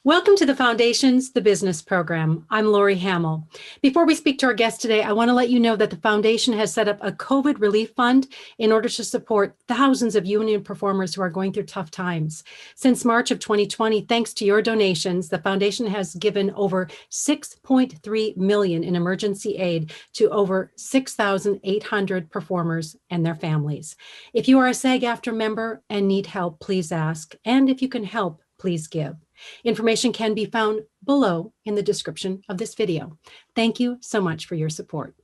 Welcome to the Foundation's The Business Program. I'm Lori Hammel. Before we speak to our guest today, I want to let you know that the Foundation has set up a COVID relief fund in order to support thousands of union performers who are going through tough times. Since March of 2020, thanks to your donations, the Foundation has given over $6.3 million in emergency aid to over 6,800 performers and their families. If you are a SAG-AFTRA member and need help, please ask. And if you can help, please give. Information can be found below in the description of this video. Thank you so much for your support.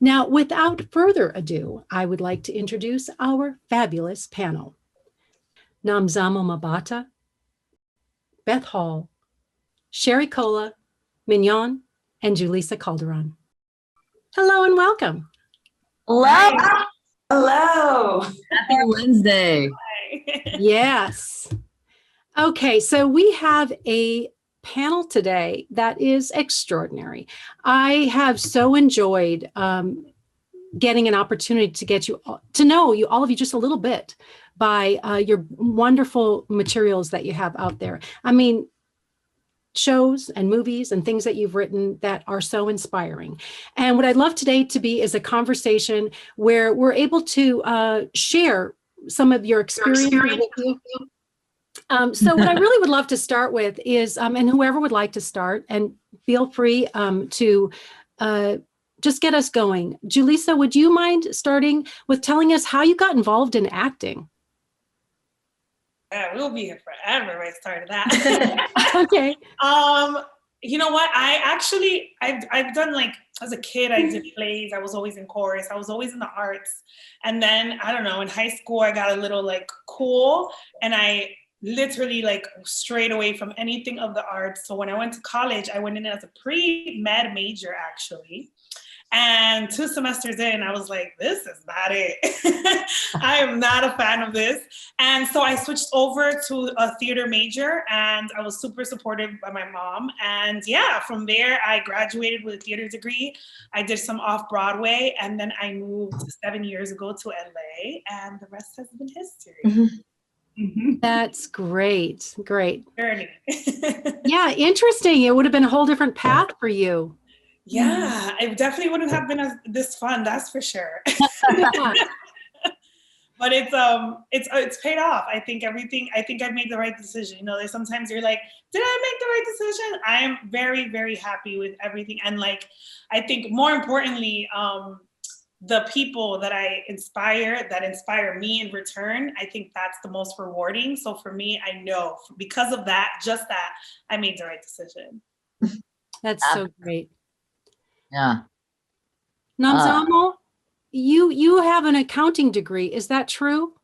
Now, without further ado, I would like to introduce our fabulous panel. Nomzamo Mbatha, Beth Hall, Sherry Cola, Mignon, and Julissa Calderon. Hello and welcome. Hello. Hello. Happy Wednesday. Yes. Okay, so we have a panel today that is extraordinary. I have so enjoyed getting an opportunity to get you to know you, all of you, just a little bit by your wonderful materials that you have out there. I mean, shows and movies and things that you've written that are so inspiring. And what I'd love today to be is a conversation where we're able to share some of your experience with you. So what I really would love to start with is, and whoever would like to start, and feel free to just get us going. Julissa, would you mind starting with telling us how you got involved in acting? We'll be here forever if I started that. Okay. You know what? I've done, like, as a kid, I did plays. I was always in chorus. I was always in the arts. And then, I don't know, in high school, I got a little, like, cool. And I literally, like, strayed away from anything of the arts. So when I went to college, I went in as a pre-med major, actually. And 2 semesters in, I was like, this is not it. I am not a fan of this. And so I switched over to a theater major, and I was super supported by my mom. And yeah, from there, I graduated with a theater degree. I did some off-Broadway, and then I moved 7 years ago to LA, and the rest has been history. Mm-hmm. That's great. Great. Journey. Yeah, interesting. It would have been a whole different path for you. Yeah, it definitely wouldn't have been this fun, that's for sure. But it's paid off. I think I've made the right decision. You know, there's sometimes you're like, did I make the right decision? I am very, very happy with everything. And, like, I think more importantly, the people that that inspire me in return, I think that's the most rewarding. So for me, I know because of that, just that, I made the right decision. That's so great. Yeah. Nomzamo, you have an accounting degree. Is that true?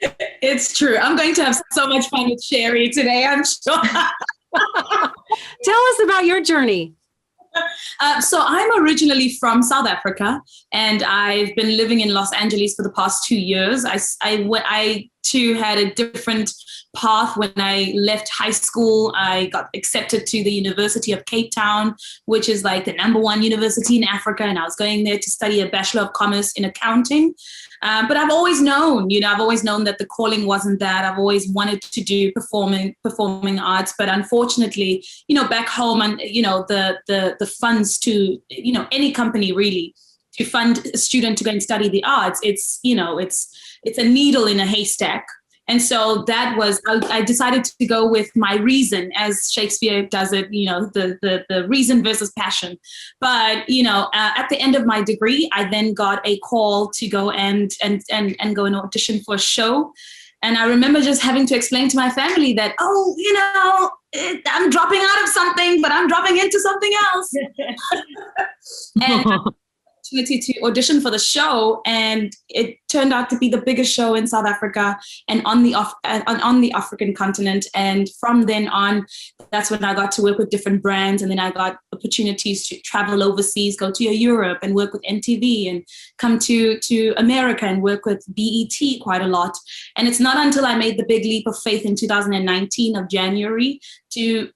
It's true. I'm going to have so much fun with Sherry today, I'm sure. Tell us about your journey. So I'm originally from South Africa, and I've been living in Los Angeles for the past 2 years. I too had a different path. When I left high school, I got accepted to the University of Cape Town, which is like the #1 university in Africa. And I was going there to study a Bachelor of Commerce in accounting. But I've always known, that the calling wasn't that. I've always wanted to do performing arts. But unfortunately, back home, and, the funds to, any company really, to fund a student to go and study the arts, it's a needle in a haystack. And so that was, I decided to go with my reason, as Shakespeare does it, the reason versus passion. But, at the end of my degree, I then got a call to go and go and audition for a show. And I remember just having to explain to my family that, I'm dropping out of something, but I'm dropping into something else. And opportunity to audition for the show, and it turned out to be the biggest show in South Africa and on the African continent. And from then on, that's when I got to work with different brands, and then I got opportunities to travel overseas, go to Europe and work with MTV, and come to America and work with BET quite a lot. And it's not until I made the big leap of faith in 2019 of January to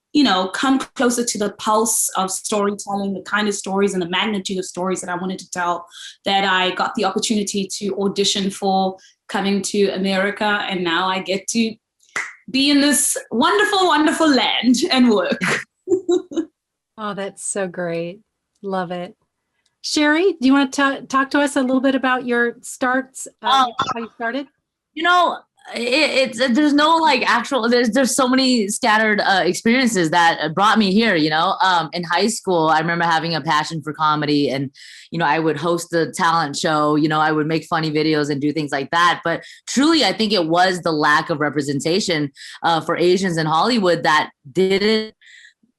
come closer to the pulse of storytelling, the kind of stories and the magnitude of stories that I wanted to tell, that I got the opportunity to audition for Coming to America. And now I get to be in this wonderful, wonderful land and work. Oh, that's so great. Love it. Sherry, do you want to talk to us a little bit about your starts, how you started? You know, it's there's no like actual, there's so many scattered experiences that brought me here, you know. In high school, I remember having a passion for comedy, and, you know, I would host the talent show, you know, I would make funny videos and do things like that. But truly, I think it was the lack of representation for Asians in Hollywood that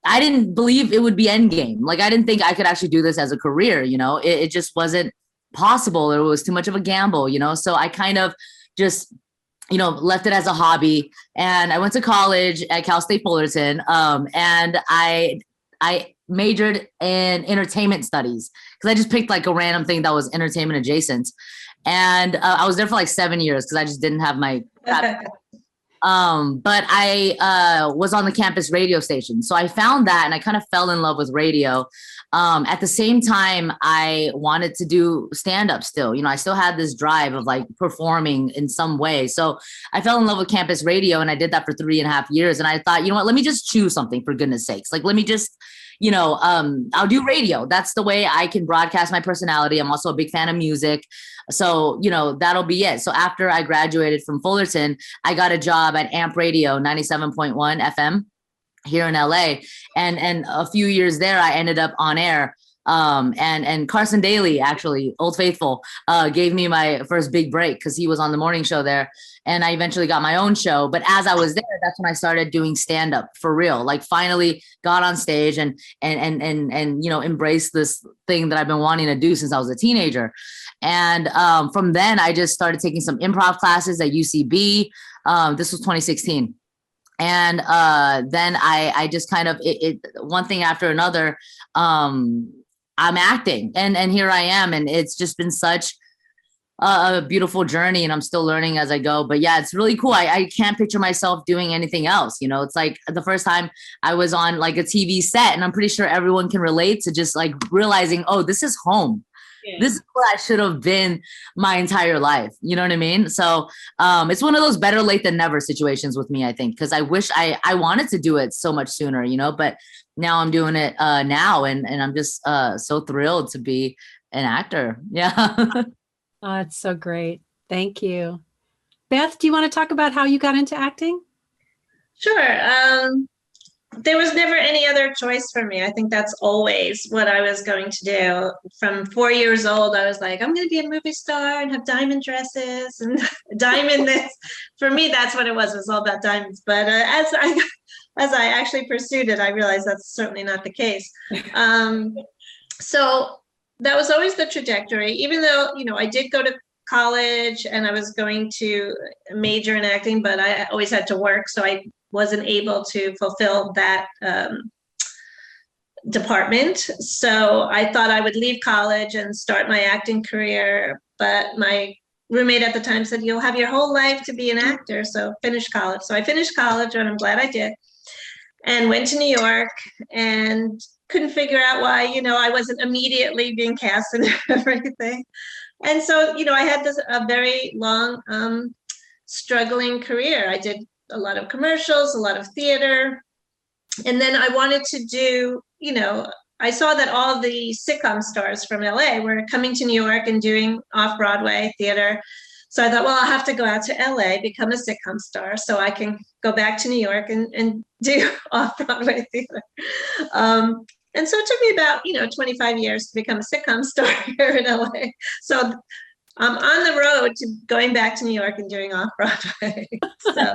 I didn't believe it would be endgame. Like, I didn't think I could actually do this as a career, you know. It just wasn't possible. It was too much of a gamble, you know. So I kind of just, you know, left it as a hobby. And I went to college at Cal State Fullerton, and I majored in entertainment studies because I just picked like a random thing that was entertainment adjacent. And I was there for like 7 years because I just didn't have my but I was on the campus radio station. So I found that and I kind of fell in love with radio. At the same time, I wanted to do stand-up still. You know, I still had this drive of like performing in some way. So I fell in love with campus radio, and I did that for 3.5 years. And I thought, you know what, let me just choose something, for goodness sakes. Like, let me just, you know, I'll do radio. That's the way I can broadcast my personality. I'm also a big fan of music. So, you know, that'll be it. So after I graduated from Fullerton, I got a job at AMP Radio 97.1 FM here in LA. And a few years there, I ended up on air. And Carson Daly, actually, Old Faithful, gave me my first big break because he was on the morning show there. And I eventually got my own show. But as I was there, that's when I started doing stand-up for real. Like, finally got on stage and you know, embraced this thing that I've been wanting to do since I was a teenager. And from then, I just started taking some improv classes at UCB. This was 2016. And then I just kind of, one thing after another, I'm acting, and here I am. And it's just been such a beautiful journey, and I'm still learning as I go. But yeah, it's really cool. I can't picture myself doing anything else. You know, it's like the first time I was on like a TV set, and I'm pretty sure everyone can relate to just like realizing, oh, this is home. Yeah. This is what I should have been my entire life. You know what I mean? So it's one of those better late than never situations with me, I think, because I wish I wanted to do it so much sooner, you know, but now I'm doing it now. And I'm just so thrilled to be an actor. Yeah. Oh, it's so great. Thank you. Beth, do you want to talk about how you got into acting? Sure. There was never any other choice for me. I think that's always what I was going to do. From 4 years old, I was like, I'm going to be a movie star and have diamond dresses and diamond this. For me, that's what it was. It was all about diamonds. But as I actually pursued it, I realized that's certainly not the case. So that was always the trajectory, even though, you know, I did go to college and I was going to major in acting, but I always had to work. So I wasn't able to fulfill that department. So I thought I would leave college and start my acting career. But my roommate at the time said, you'll have your whole life to be an actor, so finish college. So I finished college, and I'm glad I did, and went to New York and couldn't figure out why, you know, I wasn't immediately being cast and everything. And so, you know, I had a very long struggling career. I did a lot of commercials, a lot of theater. And then I wanted to do, you know, I saw that all the sitcom stars from LA were coming to New York and doing off-Broadway theater. So I thought, well, I'll have to go out to LA, become a sitcom star so I can go back to New York and do off-Broadway theater. And so it took me about, you know, 25 years to become a sitcom star here in LA. So I'm on the road to going back to New York and doing off-Broadway. So,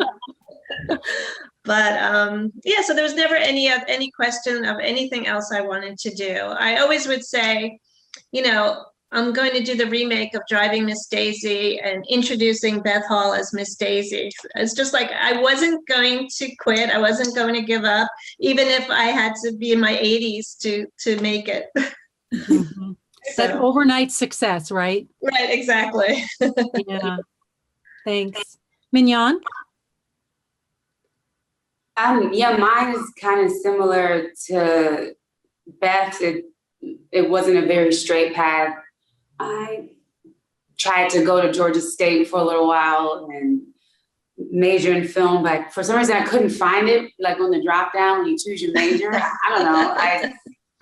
but yeah, so there was never any question of anything else I wanted to do. I always would say, you know, I'm going to do the remake of Driving Miss Daisy and introducing Beth Hall as Miss Daisy. It's just like, I wasn't going to quit. I wasn't going to give up, even if I had to be in my 80s to make it. Mm-hmm. That overnight success, right? Right, exactly. Yeah. Thanks. Mignon? Yeah, mine is kind of similar to Beth's. It wasn't a very straight path. I tried to go to Georgia State for a little while and major in film, but for some reason I couldn't find it, like on the drop down when you choose your major. I don't know.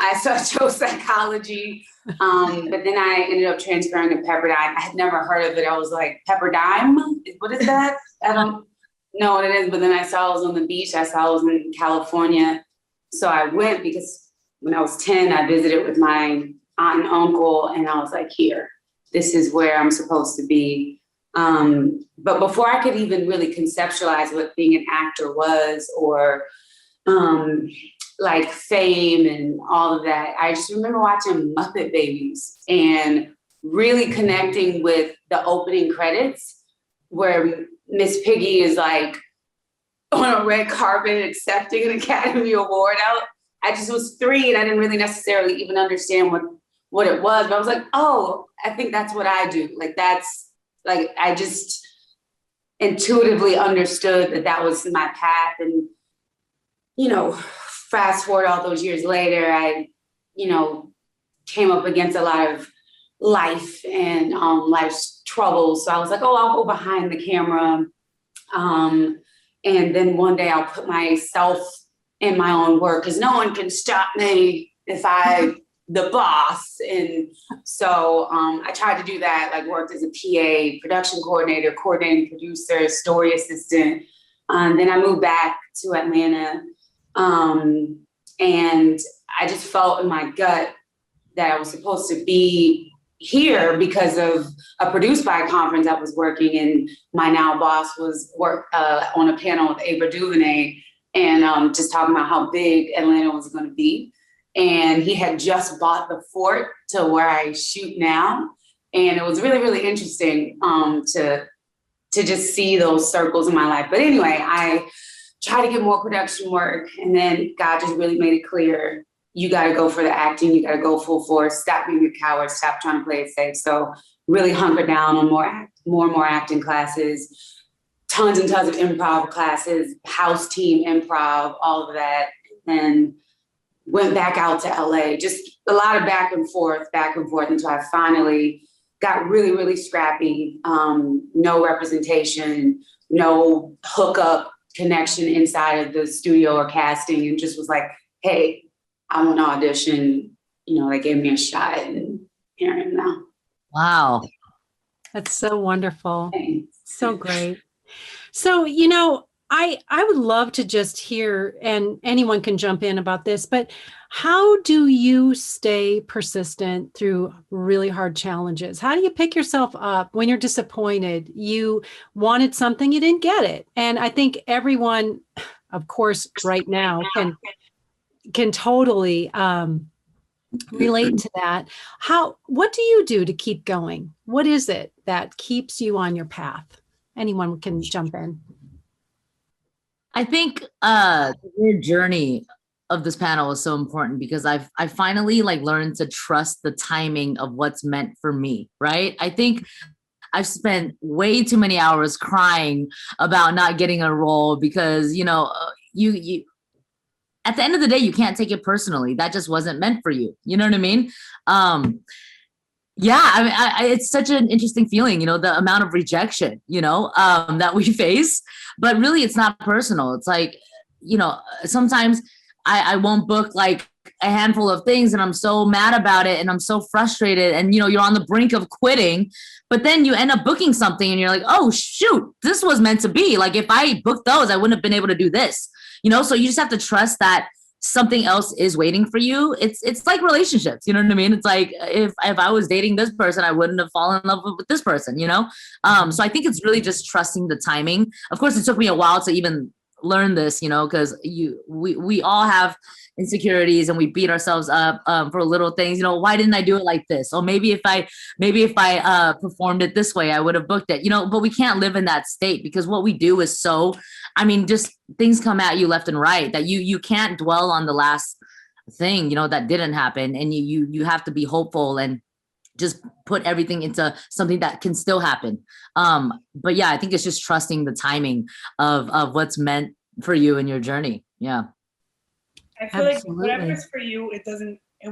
I chose psychology, but then I ended up transferring to Pepperdine. I had never heard of it. I was like, Pepperdine? What is that? I don't know what it is, but then I saw it was on the beach. I saw it was in California. So I went because when I was 10, I visited with my aunt and uncle, and I was like, here, this is where I'm supposed to be. But before I could even really conceptualize what being an actor was, or like fame and all of that, I just remember watching Muppet Babies and really connecting with the opening credits where Miss Piggy is like on a red carpet accepting an Academy Award. I just was 3 and I didn't really necessarily even understand what it was, but I was like, oh, I think that's what I do. Like that's like, I just intuitively understood that was my path. And, you know, fast forward all those years later, I, you know, came up against a lot of life and life's troubles. So I was like, oh, I'll go behind the camera. And then one day I'll put myself in my own work because no one can stop me if I the boss. And so I tried to do that, like worked as a PA, production coordinator, coordinating producer, story assistant. Then I moved back to Atlanta. And I just felt in my gut that I was supposed to be here because of a Produced By conference I was working, and my now boss was on a panel with Ava DuVernay and just talking about how big Atlanta was going to be. And he had just bought the fort to where I shoot now. And it was really, really interesting to just see those circles in my life. But anyway, I tried to get more production work. And then God just really made it clear, you got to go for the acting. You got to go full force. Stop being a coward. Stop trying to play it safe. So really hunkered down on more and more acting classes, tons and tons of improv classes, house team improv, all of that. And went back out to LA, just a lot of back and forth until I finally got really, really scrappy. No representation, no hookup connection inside of the studio or casting, and just was like, hey, I want to audition. You know, they gave me a shot, and here I am now. Wow. That's so wonderful. Thanks. So great. So, you know, I would love to just hear, and anyone can jump in about this, but how do you stay persistent through really hard challenges? How do you pick yourself up when you're disappointed? You wanted something, you didn't get it. And I think everyone, of course, right now can totally relate to that. What do you do to keep going? What is it that keeps you on your path? Anyone can jump in. I think the journey of this panel is so important because I finally learned to trust the timing of what's meant for me, right? I think I've spent way too many hours crying about not getting a role because, you know, you at the end of the day, you can't take it personally. That just wasn't meant for you. You know what I mean? Yeah, I mean, it's such an interesting feeling, you know, the amount of rejection, you know, that we face, but really it's not personal. It's like, you know, sometimes I won't book like a handful of things and I'm so mad about it and I'm so frustrated and, you know, you're on the brink of quitting, but then you end up booking something and you're like, oh, shoot, this was meant to be. Like if I booked those, I wouldn't have been able to do this, you know, so you just have to trust that something else is waiting for you. It's like relationships, you know what I mean? It's like if I was dating this person, I wouldn't have fallen in love with this person, you know? So I think it's really just trusting the timing. Of course, it took me a while to even learn this, you know, because we all have insecurities and we beat ourselves up for little things. You know, why didn't I do it like this? Or maybe if I performed it this way, I would have booked it, you know, but we can't live in that state because what we do is so, I mean, just things come at you left and right that you can't dwell on the last thing, you know, that didn't happen. And you have to be hopeful and just put everything into something that can still happen. But yeah, I think it's just trusting the timing of what's meant for you in your journey. Yeah. I feel Absolutely. like whatever's for you, it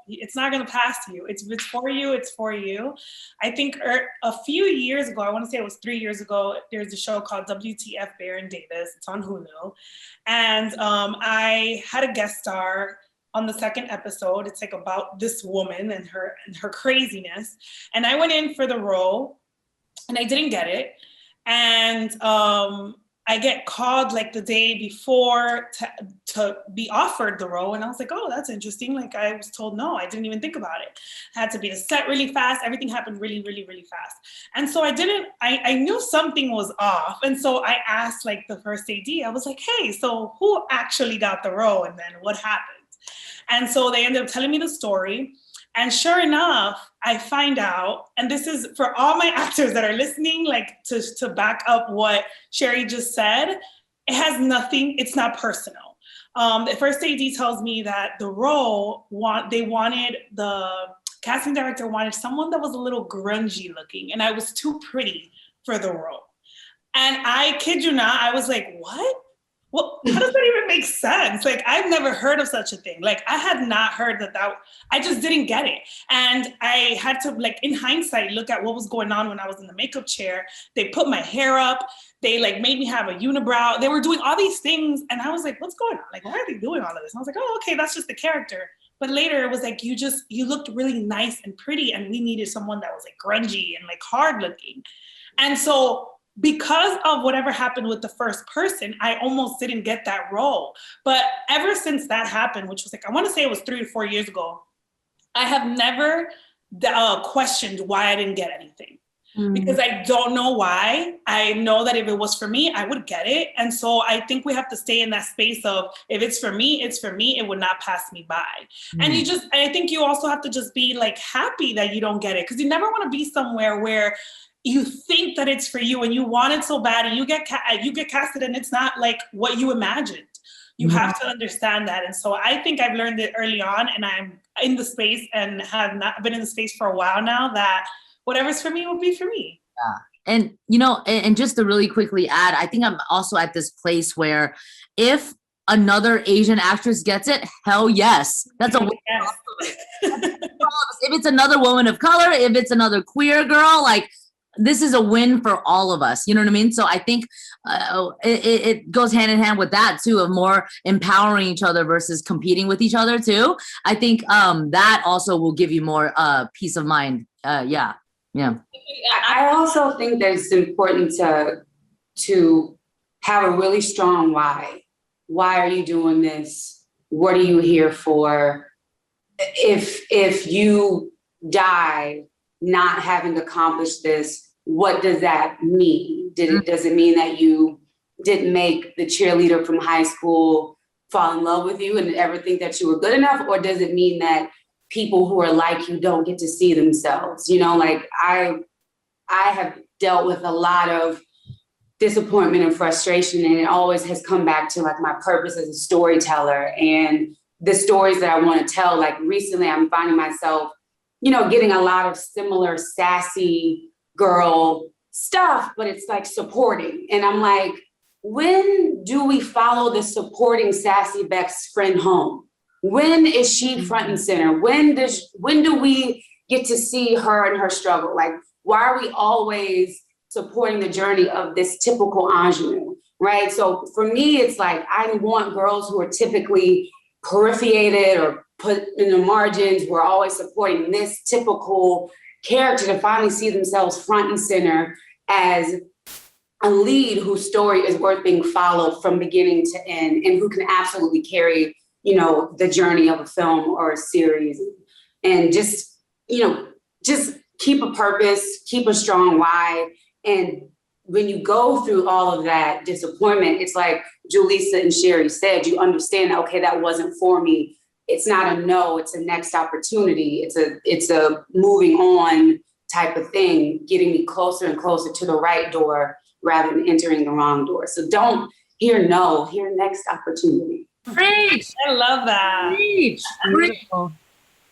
it's not going to pass you. It's for you. It's for you. I think a few years ago, I want to say it was 3 years ago, there's a show called WTF Baron Davis. It's on Hulu. And I had a guest star on the second episode. It's like about this woman and her craziness. And I went in for the role and I didn't get it. And I get called like the day before to be offered the role. And I was like, oh, that's interesting. Like I was told no, I didn't even think about it. I had to be to set really fast. Everything happened really, really, really fast. And so I knew something was off. And so I asked like the first AD, I was like, hey, so who actually got the role? And then what happened? And so they ended up telling me the story. And sure enough, I find out, and this is for all my actors that are listening, like to back up what Sherry just said, it has nothing, it's not personal. The first AD tells me that the role, the casting director wanted someone that was a little grungy looking, and I was too pretty for the role. And I kid you not, I was like, what? Well, how does that even make sense? Like, I've never heard of such a thing. Like, I had not heard that I just didn't get it. And I had to, like, in hindsight, look at what was going on when I was in the makeup chair. They put my hair up. They, like, made me have a unibrow. They were doing all these things. And I was like, what's going on? Like, why are they doing all of this? And I was like, oh, okay, that's just the character. But later it was like, you looked really nice and pretty. And we needed someone that was, like, grungy and, like, hard looking. And so, because of whatever happened with the first person, I almost didn't get that role. But ever since that happened, which was like, I want to say it was 3 to 4 years ago, I have never questioned why I didn't get anything. Because I don't know why. I know that if it was for me, I would get it. And so I think we have to stay in that space of, if it's for me, it's for me. It would not pass me by. And I think you also have to just be like happy that you don't get it. Because you never want to be somewhere where you think that it's for you and you want it so bad and you get casted and it's not like what you imagined. You have to understand that. And so I think I've learned it early on, and I'm in the space and have not been in the space for a while now, that whatever's for me will be for me. Yeah. And, you know, and just to really quickly add, I think I'm also at this place where if another Asian actress gets it, hell yes. That's a win. Yes. If it's another woman of color, if it's another queer girl, like, this is a win for all of us. You know what I mean? So I think it goes hand in hand with that too, of more empowering each other versus competing with each other too. I think that also will give you more peace of mind. Yeah. I also think that it's important to have a really strong why. Why are you doing this? What are you here for? If you die not having accomplished this, what does that mean? Does it mean that you didn't make the cheerleader from high school fall in love with you and ever think that you were good enough? Or does it mean that people who are like you don't get to see themselves? You know, like I have dealt with a lot of disappointment and frustration, and it always has come back to like my purpose as a storyteller and the stories that I want to tell. Like recently I'm finding myself, you know, getting a lot of similar sassy girl stuff, but it's like supporting. And I'm like, when do we follow the supporting sassy best friend home? When is she front and center? When do we get to see her and her struggle? Like, why are we always supporting the journey of this typical ingenue, right? So for me, it's like, I want girls who are typically peripheated or put in the margins. We're always supporting this typical character to finally see themselves front and center as a lead whose story is worth being followed from beginning to end, and who can absolutely carry, you know, the journey of a film or a series. And just, you know, just keep a purpose, keep a strong why. And when you go through all of that disappointment, it's like Julissa and Sherry said, you understand, okay, that wasn't for me. It's not a no, it's a next opportunity. It's a moving on type of thing, getting me closer and closer to the right door rather than entering the wrong door. So don't hear no, hear next opportunity. Preach. I love that. Preach. Beautiful.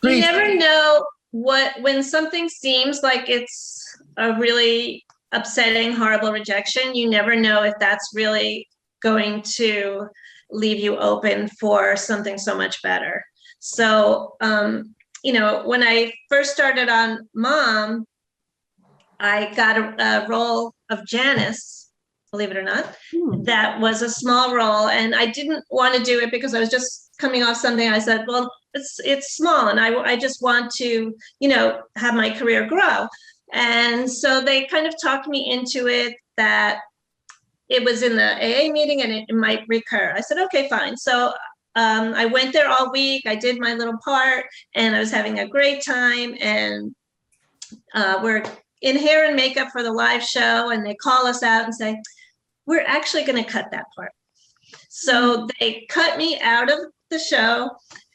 You never know when something seems like it's a really upsetting, horrible rejection, you never know if that's really going to leave you open for something so much better. So, when I first started on Mom, I got a role of Janice, believe it or not. That was a small role, and I didn't want to do it because I was just coming off something. I said, well, it's small, and I just want to, have my career grow. And so they kind of talked me into it, that it was in the AA meeting and it might recur. I said, okay, fine. So I went there all week. I did my little part, and I was having a great time. And we're in hair and makeup for the live show, and they call us out and say, we're actually going to cut that part. So they cut me out of the show,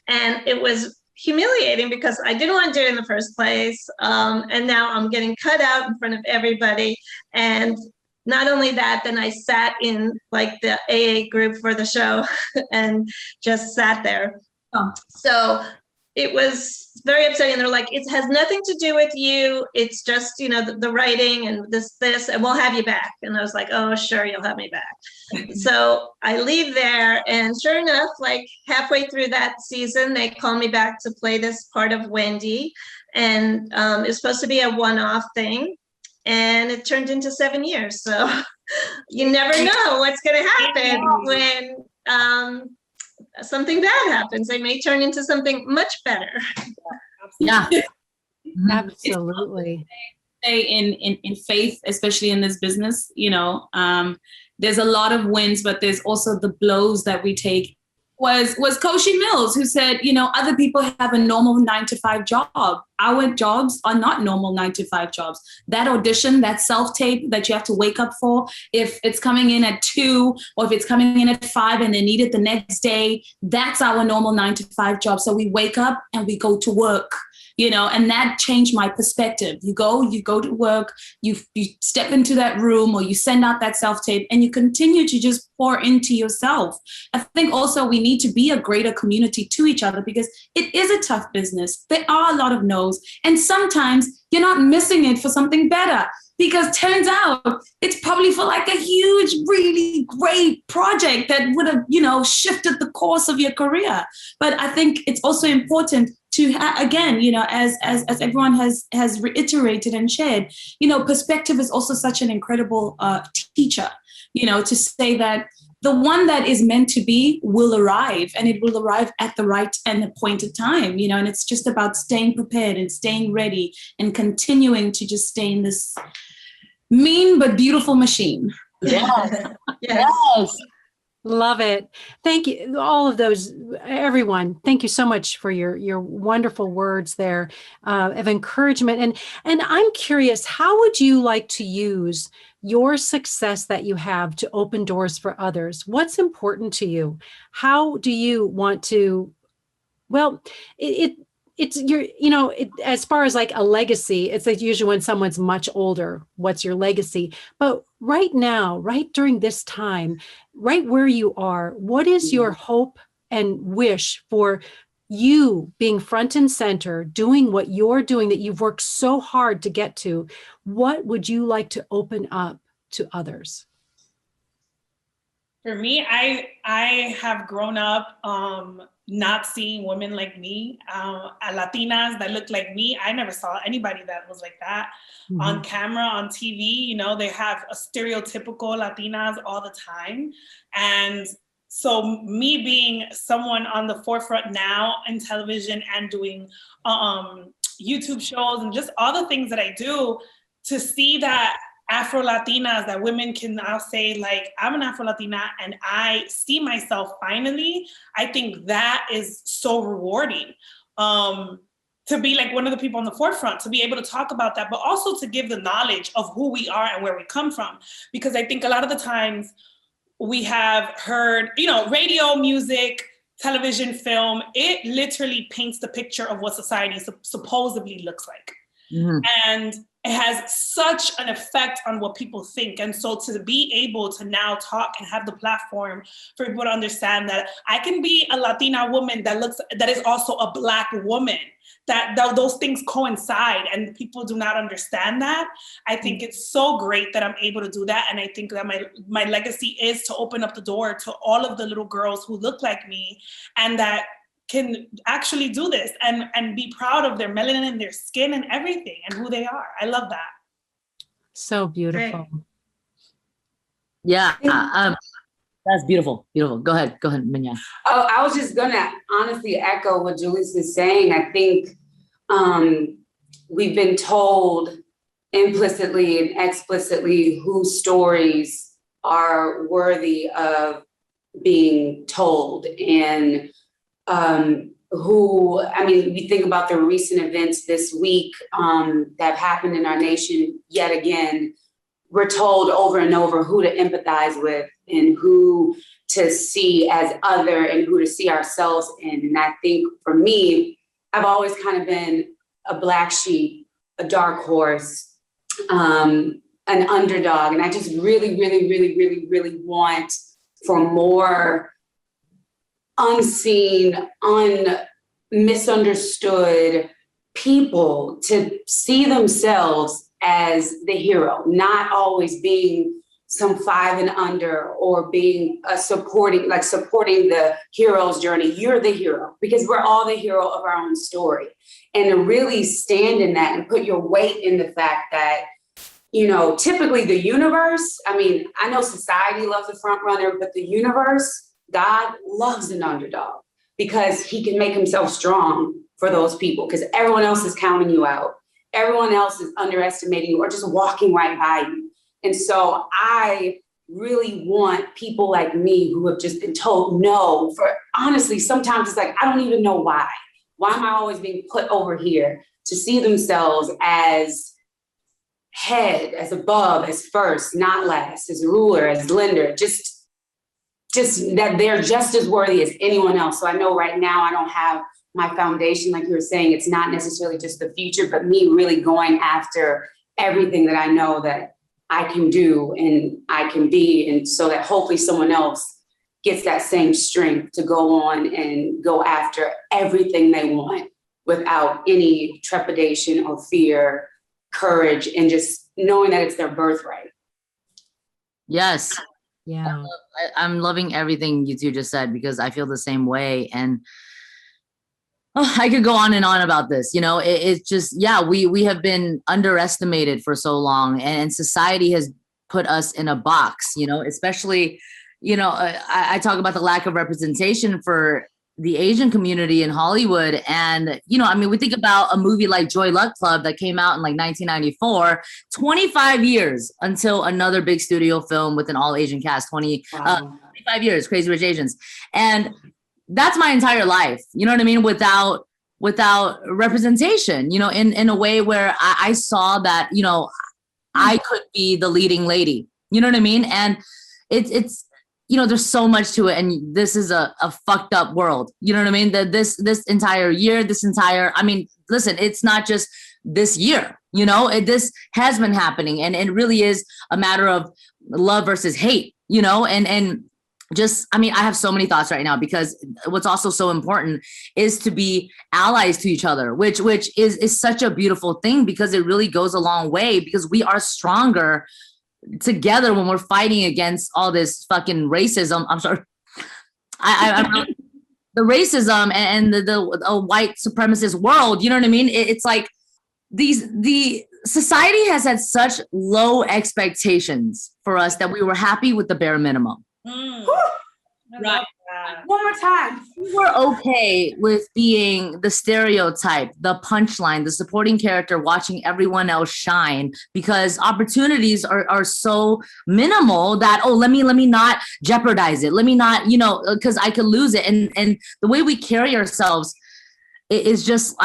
and it was humiliating because I didn't want to do it in the first place. And now I'm getting cut out in front of everybody. And not only that, then I sat in like the AA group for the show and just sat there. So it was very upsetting. They're like, it has nothing to do with you. It's just, the writing and this, and we'll have you back. And I was like, oh, sure, you'll have me back. So I leave there, and sure enough, like halfway through that season, they call me back to play this part of Wendy. And it's supposed to be a one-off thing. And it turned into 7 years. So you never know what's going to happen when something bad happens. They may turn into something much better. Yeah. Absolutely. In faith, especially in this business, there's a lot of wins, but there's also the blows that we take. Was Koshi Mills, who said, other people have a normal 9-to-5 job. Our jobs are not normal 9-to-5 jobs. That audition, that self-tape that you have to wake up for, if it's coming in at 2 or if it's coming in at 5 and they need it the next day, that's our normal 9-to-5 job. So we wake up and we go to work. And that changed my perspective. You go to work, you step into that room, or you send out that self-tape, and you continue to just pour into yourself. I think also we need to be a greater community to each other, because it is a tough business. There are a lot of no's, and sometimes you're not missing it for something better, because turns out it's probably for like a huge, really great project that would have, shifted the course of your career. But I think it's also important to again, as everyone has reiterated and shared, perspective is also such an incredible teacher, to say that the one that is meant to be will arrive, and it will arrive at the right and appointed time, and it's just about staying prepared and staying ready and continuing to just stay in this mean but beautiful machine. Yes. Yes. Love it. Thank you. All of those, everyone. Thank you so much for your wonderful words there of encouragement. And I'm curious, how would you like to use your success that you have to open doors for others? What's important to you? How do you want to, well, it's your, as far as like a legacy, it's like usually when someone's much older, what's your legacy? But right now, right during this time, right where you are, what is your hope and wish for you being front and center, doing what you're doing that you've worked so hard to get to? What would you like to open up to others? For me, I have grown up not seeing women like me, Latinas that look like me. I never saw anybody that was like that on camera, on TV. They have a stereotypical Latinas all the time. And so me being someone on the forefront now in television and doing YouTube shows and just all the things that I do, to see that Afro-Latinas, that women can now say, like, I'm an Afro-Latina and I see myself finally, I think that is so rewarding. To be like one of the people on the forefront, to be able to talk about that, but also to give the knowledge of who we are and where we come from. Because I think a lot of the times we have heard, radio, music, television, film, it literally paints the picture of what society supposedly looks like. And it has such an effect on what people think. And so to be able to now talk and have the platform for people to understand that I can be a Latina woman that is also a Black woman, that those things coincide and people do not understand that. I think it's so great that I'm able to do that. And I think that my legacy is to open up the door to all of the little girls who look like me, and that can actually do this and be proud of their melanin and their skin and everything and who they are. I love that. So beautiful. Yeah. That's beautiful. Beautiful. Go ahead, Mignon. Oh, I was just gonna honestly echo what Julissa is saying. I think we've been told implicitly and explicitly whose stories are worthy of being told, and we think about the recent events this week that have happened in our nation yet again. We're told over and over who to empathize with and who to see as other and who to see ourselves in. And I think for me, I've always kind of been a black sheep, a dark horse, an underdog. And I just really, really, really, really, really want for more unseen, misunderstood people to see themselves as the hero, not always being some 5 and under or being supporting the hero's journey. You're the hero because we're all the hero of our own story. And to really stand in that and put your weight in the fact that, typically the universe, I know society loves a front runner, but the universe, God loves an underdog because he can make himself strong for those people because everyone else is counting you out. Everyone else is underestimating you or just walking right by you. And so I really want people like me who have just been told no for honestly, sometimes it's like, I don't even know why. Why am I always being put over here to see themselves as head, as above, as first, not last, as ruler, as lender, just that they're just as worthy as anyone else. So I know right now I don't have my foundation, like you were saying, it's not necessarily just the future, but me really going after everything that I know that I can do and I can be. And so that hopefully someone else gets that same strength to go on and go after everything they want without any trepidation or fear, courage, and just knowing that it's their birthright. Yes. Yeah. I'm loving everything you two just said because I feel the same way. And I could go on and on about this. It's just, we have been underestimated for so long and society has put us in a box, especially, I talk about the lack of representation for the Asian community in Hollywood. And, we think about a movie like Joy Luck Club that came out in like 1994, 25 years until another big studio film with an all Asian cast, 25 years, Crazy Rich Asians. And that's my entire life, without representation, in a way where I saw that, I could be the leading lady, and it's there's so much to it. And this is a fucked up world, that this entire year, listen, it's not just this year, this has been happening and it really is a matter of love versus hate, and just, I have so many thoughts right now because what's also so important is to be allies to each other, which is such a beautiful thing because it really goes a long way because we are stronger together when we're fighting against all this fucking racism. I'm sorry. The racism and the white supremacist world, It's like the society has had such low expectations for us that we were happy with the bare minimum. Right. One more time. We were okay with being the stereotype, the punchline, the supporting character, watching everyone else shine because opportunities are so minimal that, let me not jeopardize it. Let me not, because I could lose it. And the way we carry ourselves is just,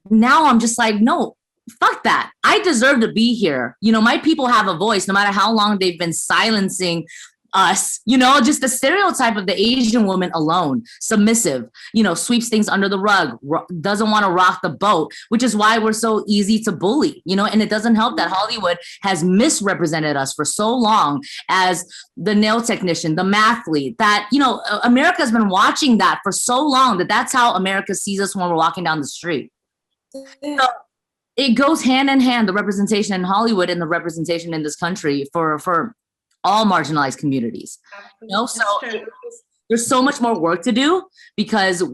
now I'm just like, no, fuck that. I deserve to be here. My people have a voice no matter how long they've been silencing us, just the stereotype of the Asian woman alone, submissive, sweeps things under the rug, doesn't want to rock the boat, which is why we're so easy to bully, and it doesn't help that Hollywood has misrepresented us for so long as the nail technician, the mathlete, that, America's been watching that for so long that's how America sees us when we're walking down the street. So it goes hand in hand, the representation in Hollywood and the representation in this country for all marginalized communities. So there's so much more work to do because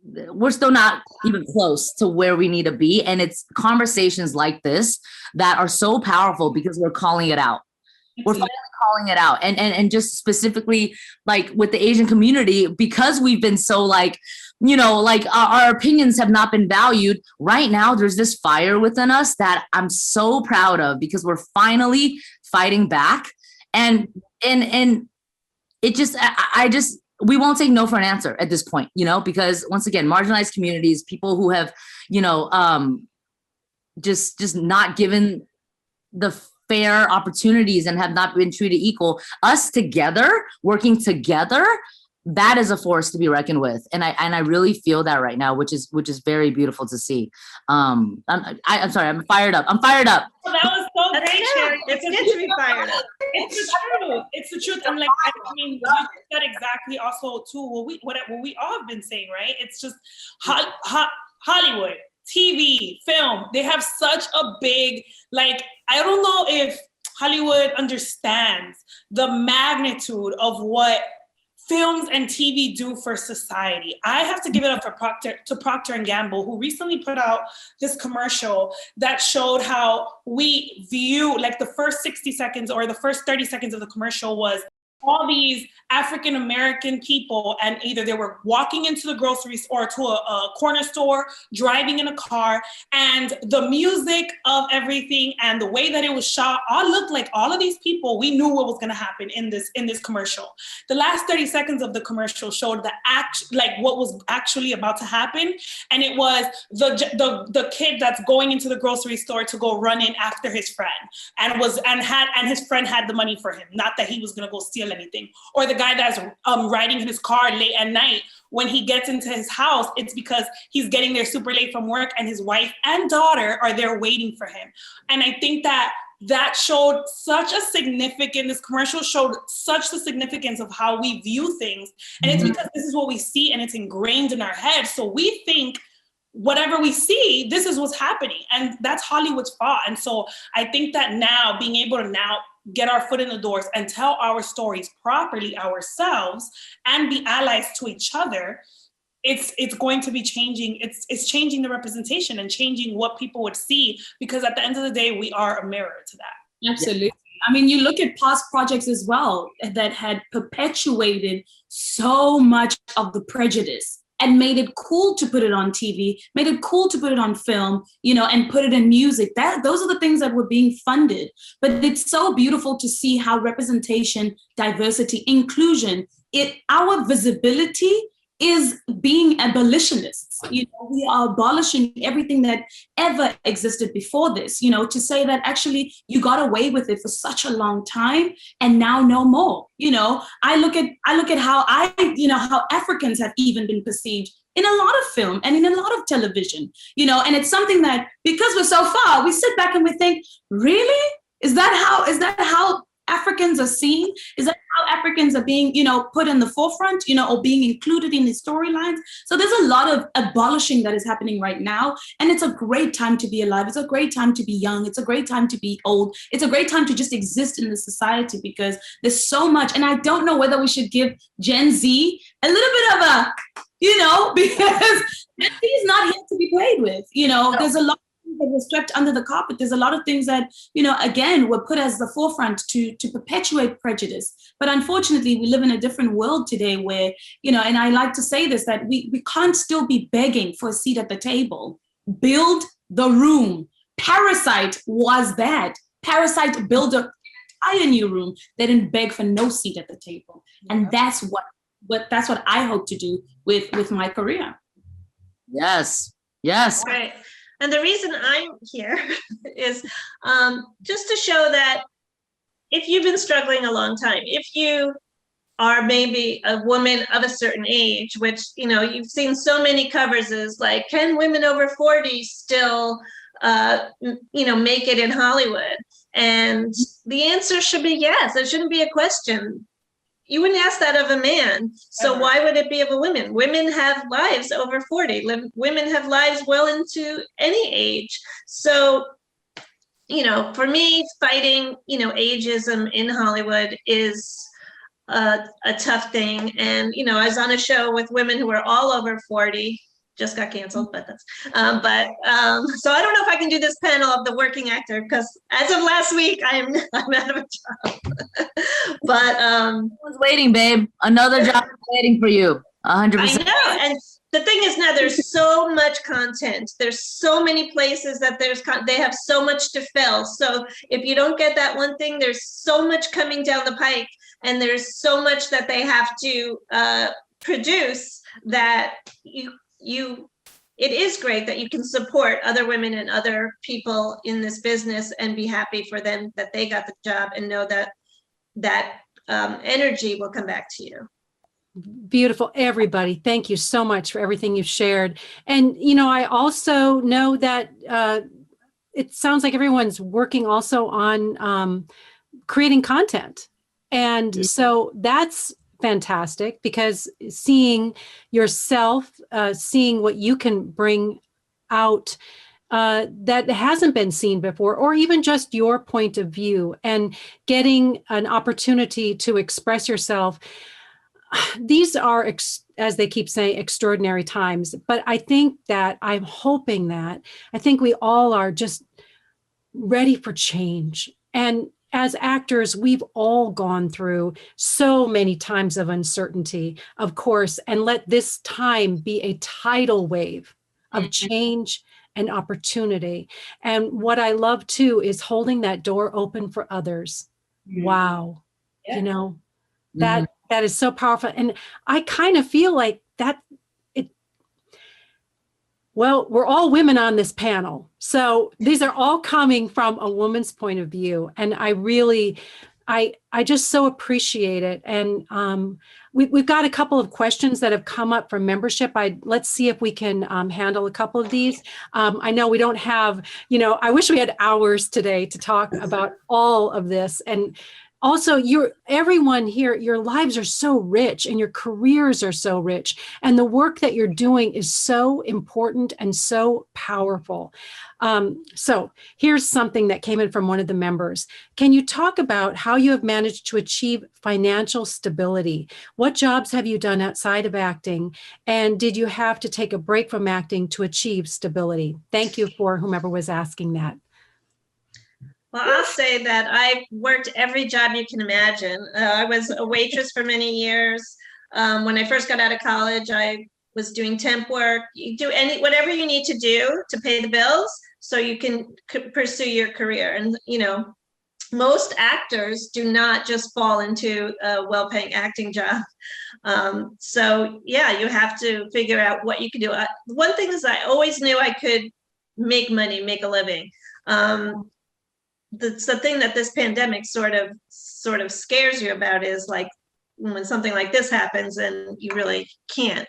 we're still not even close to where we need to be. And it's conversations like this that are so powerful because we're calling it out. We're finally calling it out. And just specifically like with the Asian community, because we've been so like, you know, like our opinions have not been valued. Right now, there's this fire within us that I'm so proud of because we're finally fighting back. And it just, we won't take no for an answer at this point, you know, because once again, marginalized communities, people who have, you know, just not given the fair opportunities and have not been treated equal, us together, working together, that is a force to be reckoned with. And I really feel that right now, which is very beautiful to see. I'm sorry, I'm fired up. Well, that was so That's great, good. Sherry. It's good to be fired up. It's the truth. It's the truth. And like, I mean, you said exactly also too, what we all have been saying, right? It's just Hollywood, TV, film, they have such a big, like, I don't know if Hollywood understands the magnitude of what films and TV do for society. I have to give it up for Procter Gamble, who recently put out this commercial that showed how we view, like the first 60 seconds or the first 30 seconds of the commercial was all these African-American people, and either they were walking into the grocery store, to a corner store, driving in a car, and the music of everything and the way that it was shot all looked like all of these people, we knew what was gonna happen in this commercial. The last 30 seconds of the commercial showed what was actually about to happen, and it was the kid that's going into the grocery store to go run in after his friend, and his friend had the money for him, not that he was gonna go steal anything. Or the guy that's riding in his car late at night, when he gets into his house, it's because he's getting there super late from work and his wife and daughter are there waiting for him. And I think that showed such a significant, this commercial showed such the significance of how we view things. And it's because this is what we see and it's ingrained in our head. So we think whatever we see, this is what's happening. And that's Hollywood's fault. And so I think that now being able to now get our foot in the doors and tell our stories properly ourselves and be allies to each other, it's going to be changing. It's changing the representation and changing what people would see, because at the end of the day, we are a mirror to that. Absolutely. Yeah. I mean, you look at past projects as well that had perpetuated so much of the prejudice and made it cool to put it on TV, made it cool to put it on film, you know, and put it in music. Those are the things that were being funded. But it's so beautiful to see how representation, diversity, inclusion, our visibility is being abolitionists. You know, we are abolishing everything that ever existed before this, you know, to say that actually you got away with it for such a long time and now no more. You know, I look at how how Africans have even been perceived in a lot of film and in a lot of television, you know, and it's something that, because we're so far, we sit back and we think, really? Is that how Africans are seen? Is that how Africans are being, you know, put in the forefront, you know, or being included in the storylines? So there's a lot of abolishing that is happening right now. And it's a great time to be alive. It's a great time to be young. It's a great time to be old. It's a great time to just exist in the society, because there's so much. And I don't know whether we should give Gen Z a little bit of a, you know, because Gen Z is not here to be played with. You know, there's a lot that was swept under the carpet. There's a lot of things that, you know, again, were put as the forefront to perpetuate prejudice. But unfortunately, we live in a different world today where, you know, and I like to say this, that we can't still be begging for a seat at the table. Build the room. Parasite was that. Parasite built an entire new room. They didn't beg for no seat at the table. And that's what I hope to do with my career. Yes. Yes. Right. And the reason I'm here is just to show that if you've been struggling a long time, if you are maybe a woman of a certain age, which, you know, you've seen so many covers is like, can women over 40 still, you know, make it in Hollywood? And the answer should be yes. It shouldn't be a question. You wouldn't ask that of a man. So why would it be of a woman? Women have lives over 40. Women have lives well into any age. So, you know, for me, fighting, you know, ageism in Hollywood is a tough thing. And, you know, I was on a show with women who were all over 40. just got canceled, but that's, so I don't know if I can do this panel of the working actor, because as of last week, I'm out of a job. But Someone's waiting, babe. Another job is waiting for you. 100%. I know, and the thing is now there's so much content. There's so many places that they have so much to fill. So if you don't get that one thing, there's so much coming down the pike, and there's so much that they have to produce that it is great that you can support other women and other people in this business and be happy for them that they got the job, and know that energy will come back to you. Beautiful, everybody. Thank you so much for everything you've shared. And, I also know that it sounds like everyone's working also on creating content. And so that's fantastic, because seeing yourself, seeing what you can bring out that hasn't been seen before, or even just your point of view, and getting an opportunity to express yourself. These are, as they keep saying, extraordinary times. But I think that I think we all are just ready for change. And as actors, we've all gone through so many times of uncertainty, of course, and let this time be a tidal wave of change and opportunity. And what I love too is holding that door open for others. Wow. Yeah. That is so powerful. And I kind of feel like we're all women on this panel. So these are all coming from a woman's point of view. And I really, I just so appreciate it. And we've got a couple of questions that have come up from membership. Let's see if we can handle a couple of these. I know we don't have, I wish we had hours today to talk about all of this. And also, everyone here, your lives are so rich and your careers are so rich. And the work that you're doing is so important and so powerful. So here's something that came in from one of the members. Can you talk about how you have managed to achieve financial stability? What jobs have you done outside of acting? And did you have to take a break from acting to achieve stability? Thank you for whomever was asking that. Well, I'll say that I've worked every job you can imagine. I was a waitress for many years. When I first got out of college, I was doing temp work. You do whatever you need to do to pay the bills so you can pursue your career. And, most actors do not just fall into a well-paying acting job. So yeah, you have to figure out what you can do. One thing is I always knew I could make money, make a living. The thing that this pandemic sort of scares you about is like when something like this happens and you really can't.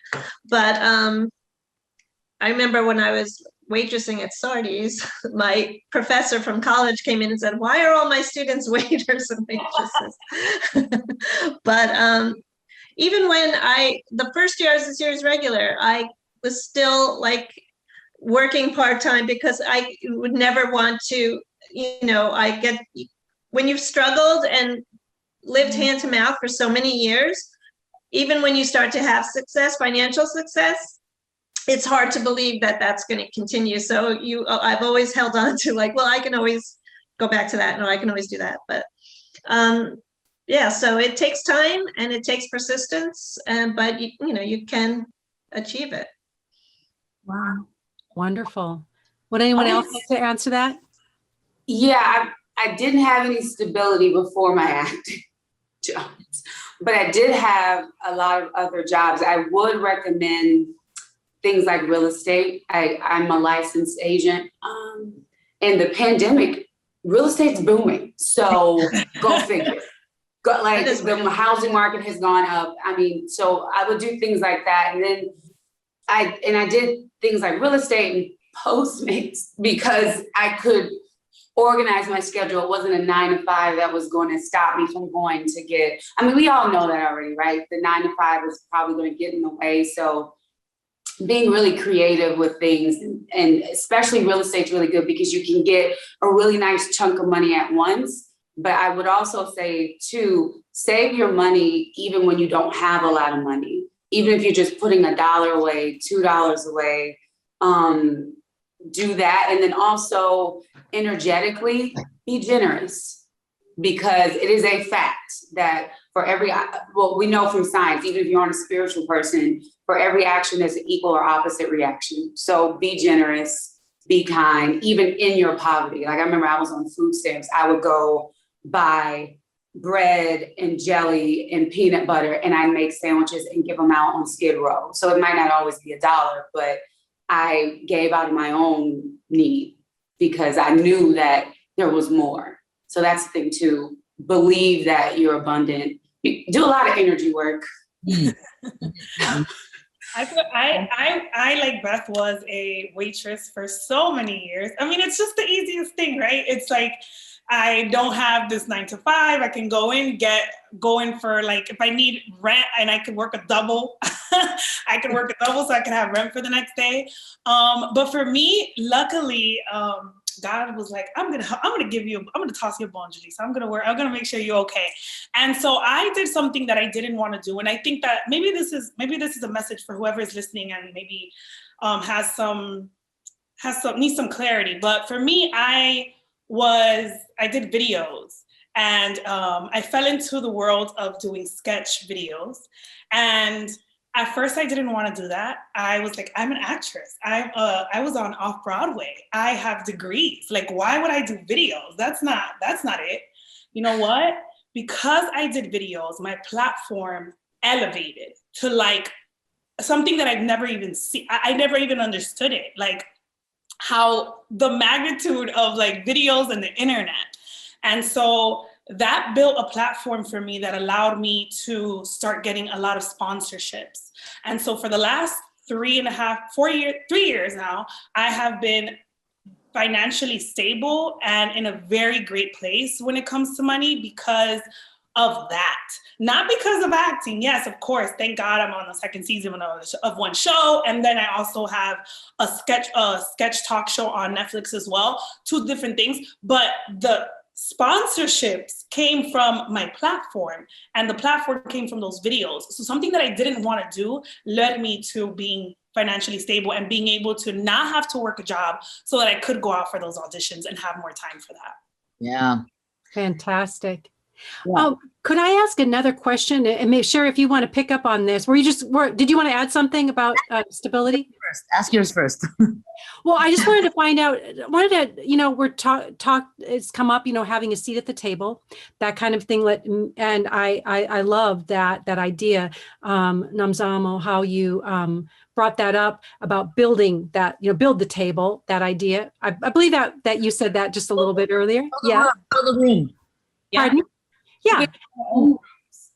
But I remember when I was waitressing at Sardi's, my professor from college came in and said, "Why are all my students waiters and waitresses?" But even when the first year I was a series regular, I was still like working part-time because I would never want to, when you've struggled and lived hand to mouth for so many years, even when you start to have success, financial success, it's hard to believe that that's going to continue. So I've always held on to like, well, I can always go back to that. No, I can always do that. But yeah, so it takes time and it takes persistence, but you can achieve it. Wow. Wonderful. Would anyone else like to answer that? Yeah, I didn't have any stability before my acting jobs, but I did have a lot of other jobs. I would recommend things like real estate. I'm a licensed agent. In the pandemic, real estate's booming. So go figure. The housing market has gone up. I mean, so I would do things like that. And then I did things like real estate and Postmates because I could organize my schedule. It wasn't a 9 to 5 that was going to stop me from going to get, we all know that already, right? The 9 to 5 is probably going to get in the way. So being really creative with things, and especially real estate's really good because you can get a really nice chunk of money at once. But I would also say too, save your money even when you don't have a lot of money. even if you're just putting $1 away, $2 away, do that. And then also energetically be generous, because it is a fact that for every, well, we know from science, even if you're a spiritual person, for every action, there's an equal or opposite reaction. So be generous, be kind, even in your poverty. Like I remember I was on food stamps. I would go buy bread and jelly and peanut butter, and I'd make sandwiches and give them out on Skid Row. So it might not always be $1, but I gave out of my own need because I knew that there was more. So that's the thing too. Believe that you're abundant. Do a lot of energy work. I like Beth was a waitress for so many years. I mean, it's just the easiest thing, right? It's like, I don't have this 9 to 5. I can go in, get going for like, if I need rent and I could work a double, I can work a double so I can have rent for the next day. But for me, luckily, God was like, I'm gonna toss you a bone, Julissa. I'm gonna make sure you're okay. And so I did something that I didn't want to do. And I think that maybe this is a message for whoever is listening and maybe needs some clarity. But for me, I did videos, and I fell into the world of doing sketch videos. And at first I didn't want to do that. I was like, I'm an actress. I was on Off-Broadway. I have degrees. Like, why would I do videos? That's not it. You know what? Because I did videos, my platform elevated to like something that I've never even seen. I never even understood it. Like, how the magnitude of like videos and the internet. And so that built a platform for me that allowed me to start getting a lot of sponsorships. And so for the last 3 years now, I have been financially stable and in a very great place when it comes to money because of that. Not because of acting. Yes, of course. Thank God I'm on the second season of one show. And then I also have a sketch talk show on Netflix as well. 2 different things. But the sponsorships came from my platform, and the platform came from those videos. So something that I didn't want to do led me to being financially stable and being able to not have to work a job so that I could go out for those auditions and have more time for that. Yeah. Fantastic. Yeah. Could I ask another question? And Sherry, if you want to pick up on this, did you want to add something about stability? Ask yours first. Well, I just wanted to find out, we're it's come up, having a seat at the table, that kind of thing. And I love that idea, Nomzamo, how you brought that up about building that, build the table, that idea. I believe that you said that just a little bit earlier. Yeah. Build the room. Pardon? Yeah.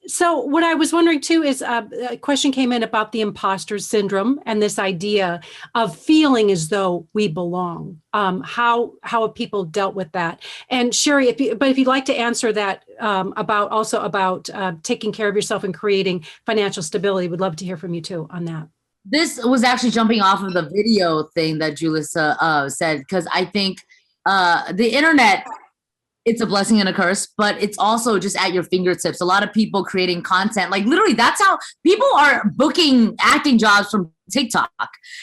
So what I was wondering too is a question came in about the imposter syndrome and this idea of feeling as though we belong. How have people dealt with that? And Sherry, if you'd like to answer that about taking care of yourself and creating financial stability, we'd love to hear from you too on that. This was actually jumping off of the video thing that Julissa said, because I think the internet, it's a blessing and a curse, but it's also just at your fingertips. A lot of people creating content, like literally that's how people are booking acting jobs from TikTok.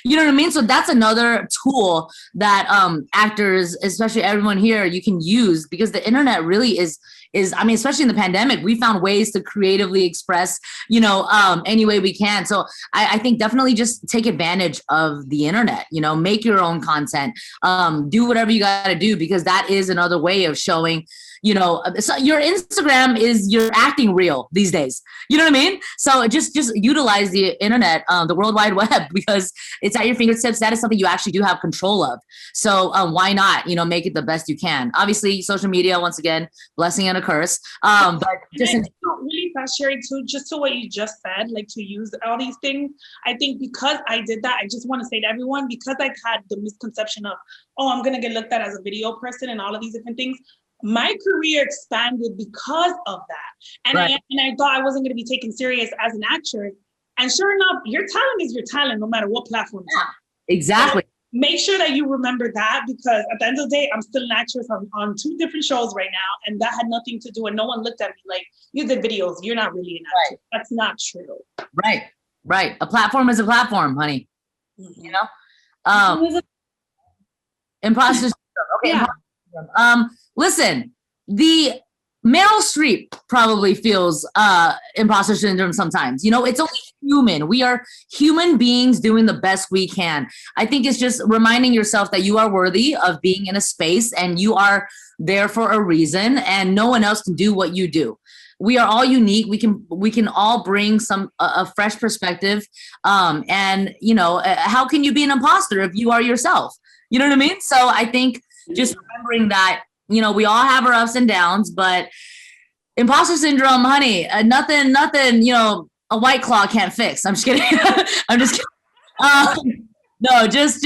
You know what I mean? So that's another tool that actors, especially everyone here, you can use, because the internet really is, I mean, especially in the pandemic, we found ways to creatively express, any way we can. So I think definitely just take advantage of the internet, make your own content, do whatever you got to do, because that is another way of showing, so your Instagram is your acting reel these days. You know what I mean? So just utilize the internet, the World Wide Web, because it's at your fingertips. That is something you actually do have control of. So why not, make it the best you can? Obviously, social media, once again, blessing and a curse. But just really fast, Sherry, too, just to what you just said, like to use all these things. I think because I did that, I just want to say to everyone, because I've had the misconception of, I'm going to get looked at as a video person and all of these different things. My career expanded because of that. And right. I thought I wasn't going to be taken serious as an actress. And sure enough, your talent is your talent, no matter what platform it's on. Exactly. So make sure that you remember that, because at the end of the day, I'm still an actress on 2 different shows right now. And that had nothing to do, and no one looked at me like, you did videos, you're not really an actress. Right. That's not true. Right. Right. A platform is a platform, honey. Mhm. You know? Imposter syndrome. Okay. Yeah. Imposter syndrome. Listen, the Meryl Streep probably feels imposter syndrome sometimes. You know, it's only human. We are human beings doing the best we can. I think it's just reminding yourself that you are worthy of being in a space and you are there for a reason and no one else can do what you do. We are all unique. We can all bring a fresh perspective. And you know, how can you be an imposter if you are yourself? You know what I mean? So I think just remembering that, you know, we all have our ups and downs, but imposter syndrome, honey, nothing, you know, a White Claw can't fix. I'm just kidding. I'm just kidding. No, just,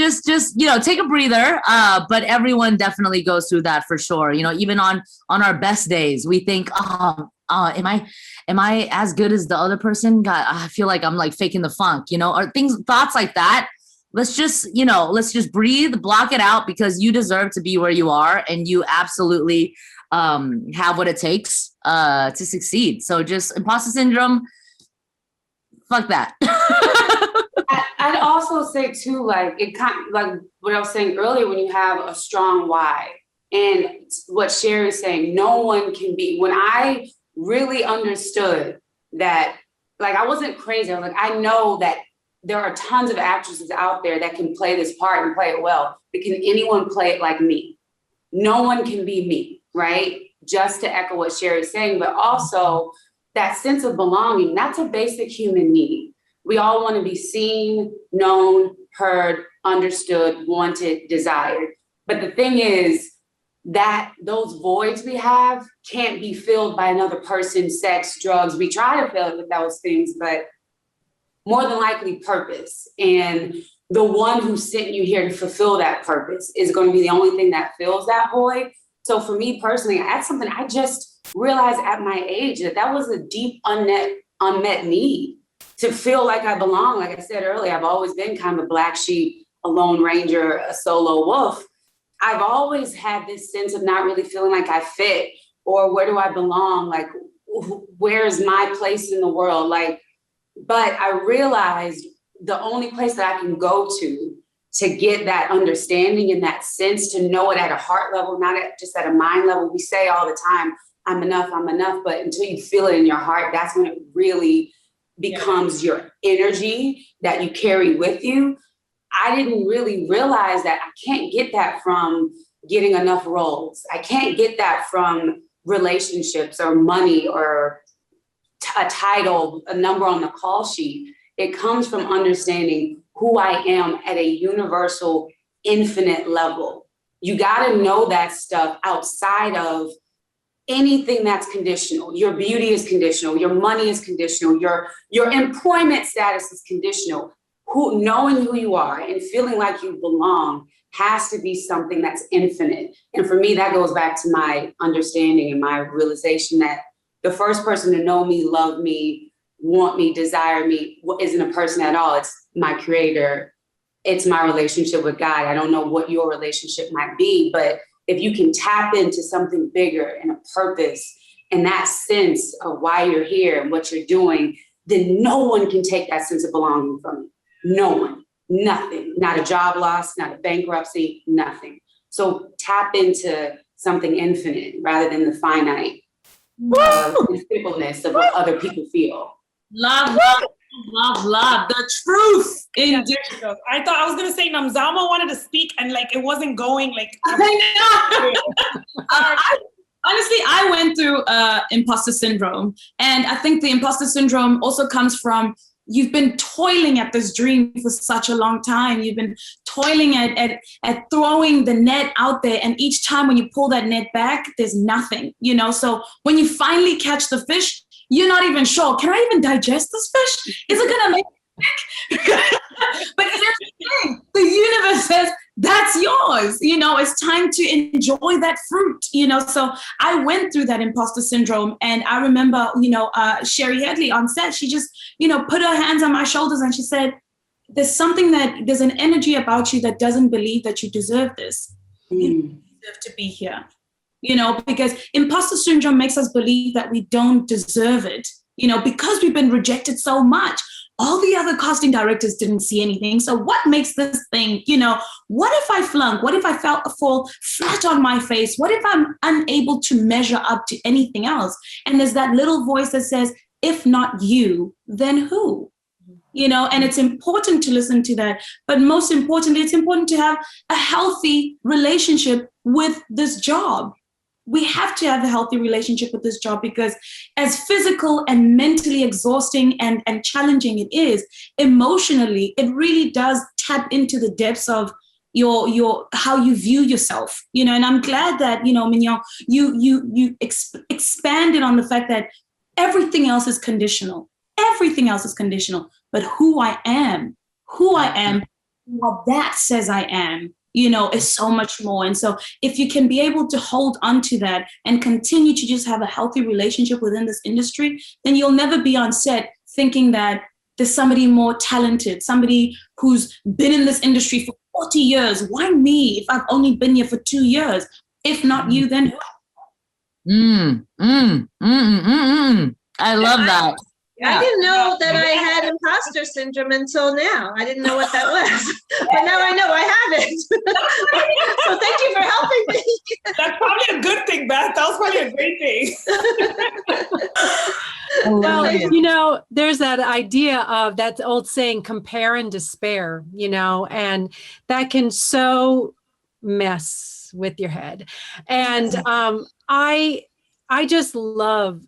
you know, take a breather. But everyone definitely goes through that for sure. You know, even on our best days, we think, am I as good as the other person? God, I feel like I'm like faking the funk, you know, or thoughts like that. Let's just breathe, block it out because you deserve to be where you are and you absolutely have what it takes to succeed. So just imposter syndrome, fuck that. I'd also say too, like it kind of, like what I was saying earlier, when you have a strong why, and what Sherry's saying, no one can be. When I really understood that, like I wasn't crazy. I was like, I know that there are tons of actresses out there that can play this part and play it well. But can anyone play it like me? No one can be me, right? Just to echo what Sherry's saying, but also that sense of belonging, that's a basic human need. We all want to be seen, known, heard, understood, wanted, desired. But the thing is that those voids we have can't be filled by another person, sex, drugs. We try to fill it with those things, but more than likely purpose. And the one who sent you here to fulfill that purpose is going to be the only thing that fills that void. So for me personally, that's something I just realized at my age, that was a deep unmet need to feel like I belong. Like I said earlier, I've always been kind of a black sheep, a lone ranger, a solo wolf. I've always had this sense of not really feeling like I fit, or where do I belong? Like, where's my place in the world? Like, but I realized the only place that I can go to get that understanding and that sense, to know it at a heart level, not just at a mind level. We say all the time, I'm enough, but until you feel it in your heart, that's when it really becomes your energy that you carry with you. I didn't really realize that I can't get that from getting enough roles. I can't get that from relationships or money or a title, a number on the call sheet. It comes from understanding who I am at a universal, infinite level. You got to know that stuff outside of anything that's conditional. Your beauty is conditional. Your money is conditional. Your employment status is conditional. Knowing who you are and feeling like you belong has to be something that's infinite. And for me, that goes back to my understanding and my realization that the first person to know me, love me, want me, desire me isn't a person at all. It's my creator. It's my relationship with God. I don't know what your relationship might be, but if you can tap into something bigger and a purpose and that sense of why you're here and what you're doing, then no one can take that sense of belonging from you. No one, nothing, not a job loss, not a bankruptcy, nothing. So tap into something infinite rather than the finite simpleness of what other people feel. Love. The truth. Yeah, there she goes. I thought I was gonna say Nomzamo wanted to speak and like it wasn't going like. Honestly, I went through imposter syndrome, and I think the imposter syndrome also comes from you've been toiling at this dream for such a long time. You've been toiling at throwing the net out there, and each time when you pull that net back, there's nothing. You know, so when you finally catch the fish, you're not even sure, can I even digest this fish? Is it gonna make But here's the thing, the universe says, that's yours. You know, it's time to enjoy that fruit, you know? So I went through that imposter syndrome. And I remember, you know, Sherry Headley on set, she just, you know, put her hands on my shoulders and she said, there's an energy about you that doesn't believe that you deserve this. You deserve to be here. You know, because imposter syndrome makes us believe that we don't deserve it, you know, because we've been rejected so much. all the other casting directors didn't see anything. So what makes this thing, what if I flunk? What if I fall flat on my face? What if I'm unable to measure up to anything else? And there's that little voice that says, if not you, then who? And it's important to listen to that. But most importantly, it's important to have a healthy relationship with this job. We have to have a healthy relationship with this job, because as physical and mentally exhausting and challenging it is, emotionally, it really does tap into the depths of your how you view yourself, and I'm glad that, Mignon, you expanded on the fact that everything else is conditional. Everything else is conditional, but who I am, what that says I am, is so much more. And so if you can be able to hold on to that and continue to just have a healthy relationship within this industry, then you'll never be on set thinking that there's somebody more talented, somebody who's been in this industry for 40 years. Why me if I've only been here for 2 years? If not you, then who? I love that. I didn't know that I had imposter syndrome until now. I didn't know what that was, but now I know I have it. So thank you for helping me. That's probably a good thing, Beth. That was probably a great thing. Well, there's that idea of that old saying, compare and despair, and that can so mess with your head. And I just love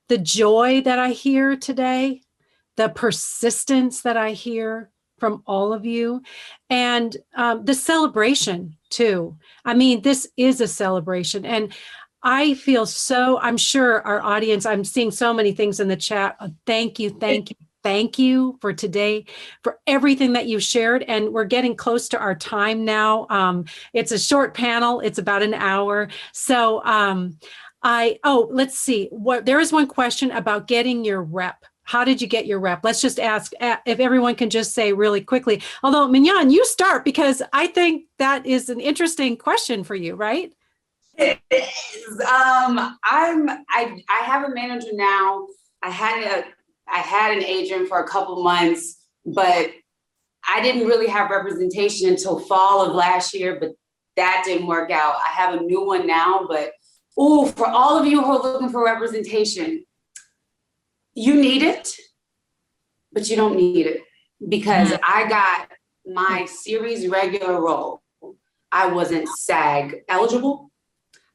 the joy that I hear today, the persistence that I hear from all of you, and the celebration too. I mean, this is a celebration, and I feel I'm sure our audience, I'm seeing so many things in the chat. Thank you for today, for everything that you shared. And we're getting close to our time now. It's a short panel. It's about an hour. So let's see. There is one question about getting your rep. How did you get your rep? Let's just ask if everyone can just say really quickly. Although, Mignon, you start, because I think that is an interesting question for you, right? It is. I have a manager now. I had an agent for a couple months, but I didn't really have representation until fall of last year, but that didn't work out. I have a new one now, but for all of you who are looking for representation, you need it, but you don't need it, because I got my series regular role. I wasn't SAG eligible.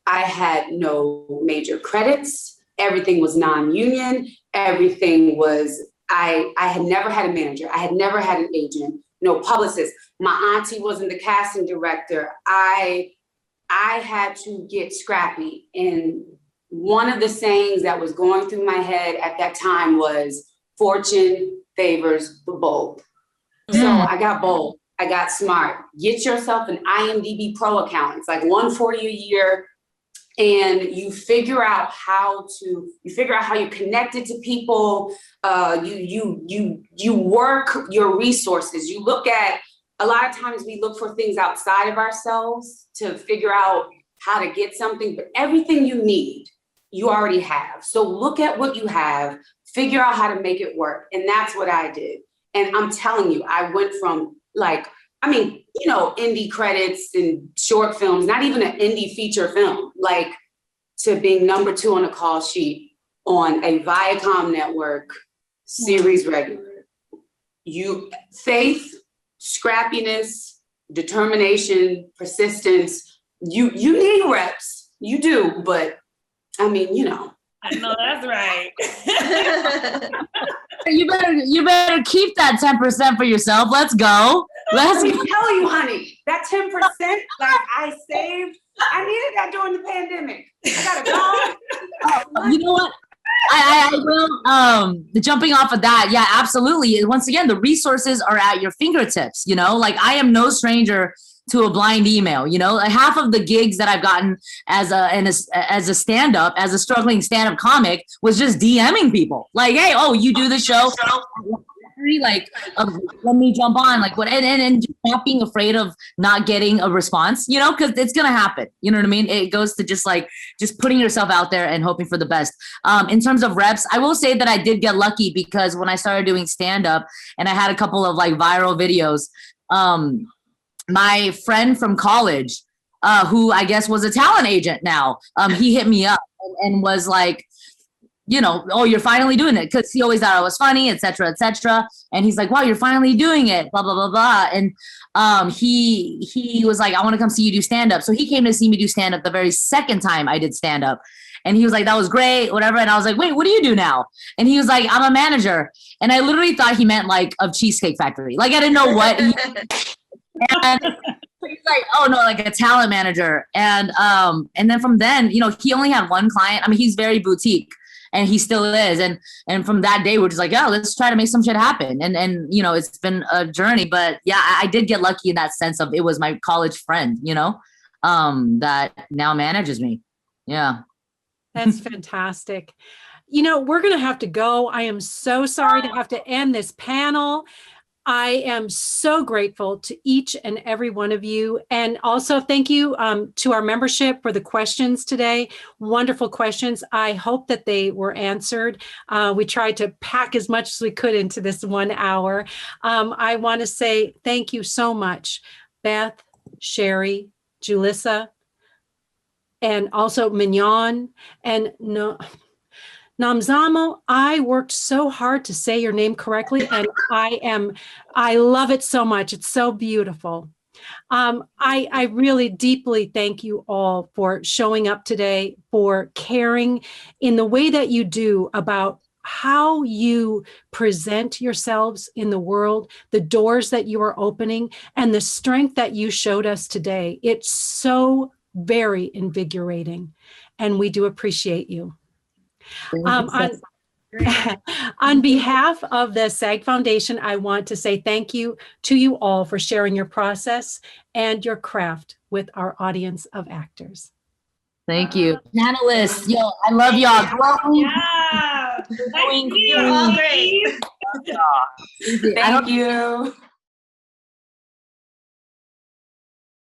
I had no major credits. Everything was non-union. Everything was, I had never had a manager. I had never had an agent, no publicist. My auntie wasn't the casting director. I had to get scrappy. And one of the sayings that was going through my head at that time was, fortune favors the bold. So I got bold. I got smart. Get yourself an IMDb Pro account. It's like $140 a year. And you figure out how you're connected to people. You work your resources. You look at, a lot of times we look for things outside of ourselves to figure out how to get something, but everything you need, you already have. So look at what you have, figure out how to make it work. And that's what I did. And I'm telling you, I went from indie credits and short films, not even an indie feature film, to being number 2 on a call sheet on a Viacom network series regular. Faith, scrappiness, determination, persistence, you need reps. You do, but I know that's right. You better keep that 10% for yourself. Let's go. Let me tell you, honey, that 10%, I saved. I needed that during the pandemic. I got a dog. You know what? I will, jumping off of that. Yeah, absolutely. Once again, the resources are at your fingertips, I am no stranger to a blind email, half of the gigs that I've gotten as a stand-up, as a struggling stand-up comic was just DMing people. Like, hey, you do the show. like, let me jump on, like what, and just not being afraid of not getting a response, you know, because it's gonna happen. You know what I mean? It goes to just putting yourself out there and hoping for the best. In terms of reps, I will say that I did get lucky because when I started doing stand-up and I had a couple of like viral videos, my friend from college, who I guess was a talent agent now, he hit me up and was like, you know, oh, you're finally doing it, because he always thought I was funny, et cetera, et cetera. And he's like, wow, you're finally doing it, blah, blah, blah, blah. And he was like, I want to come see you do stand-up. So he came to see me do stand-up the very second time I did stand-up. And he was like, that was great, whatever. And I was like, wait, what do you do now? And he was like, I'm a manager. And I literally thought he meant like of Cheesecake Factory. Like, I didn't know what. And he's like, oh no, like a talent manager. And then from then, you know, he only had one client. I mean, he's very boutique. And he still is. And from that day, we're just like, yeah, let's try to make some shit happen. And you know, it's been a journey, but yeah, I did get lucky in that sense of it was my college friend, you know, that now manages me. Yeah. That's fantastic. You know, we're going to have to go. I am so sorry to have to end this panel. I am so grateful to each and every one of you. And also thank you to our membership for the questions today. Wonderful questions. I hope that they were answered. We tried to pack as much as we could into this 1 hour. I want to say thank you so much, Beth, Sherry, Julissa, and also Mignon and Nomzamo. I worked so hard to say your name correctly, and I love it so much. It's so beautiful. I really deeply thank you all for showing up today, for caring in the way that you do about how you present yourselves in the world, the doors that you are opening, and the strength that you showed us today. It's so very invigorating, and we do appreciate you. On behalf of the SAG Foundation, I want to say thank you to you all for sharing your process and your craft with our audience of actors. Thank you. Panelists, yo, I love y'all. Yeah. Thank you. You're all great. Thank you.